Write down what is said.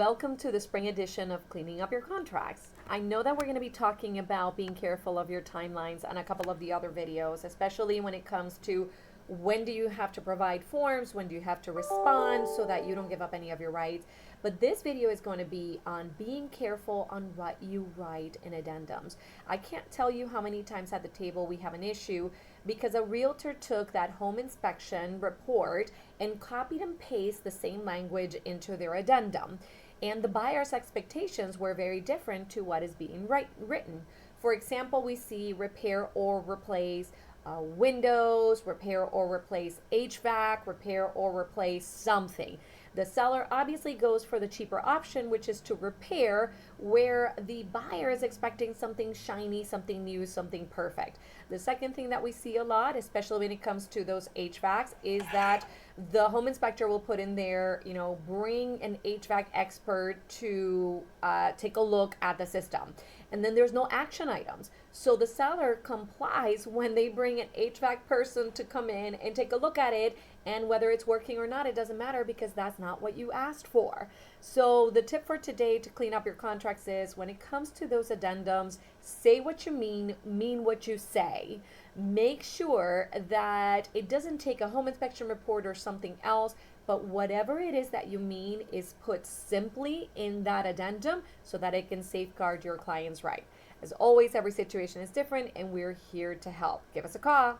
Welcome to the spring edition of Cleaning Up Your Contracts. I know that we're going to be talking about being careful of your timelines on a couple of the other videos, especially when it comes to when do you have to provide forms, when do you have to respond so that you don't give up any of your rights. But this video is going to be on being careful on what you write in addendums. I can't tell you how many times at the table we have an issue because a realtor took that home inspection report and copied and pasted the same language into their addendum. And the buyer's expectations were very different to what is being written. For example, we see repair or replace windows, repair or replace HVAC, repair or replace something. The seller obviously goes for the cheaper option, which is to repair, where the buyer is expecting something shiny, something new, something perfect. The second thing that we see a lot, especially when it comes to those HVACs, is that the home inspector will put in there, bring an HVAC expert to take a look at the system. And then there's no action items. So the seller complies when they bring an HVAC person to come in and take a look at it, and whether it's working or not, it doesn't matter because that's not what you asked for. So the tip for today to clean up your contracts is when it comes to those addendums, say what you mean what you say. Make sure that it doesn't take a home inspection report or something else, but whatever it is that you mean is put simply in that addendum so that it can safeguard your client's right. As always, every situation is different and we're here to help. Give us a call.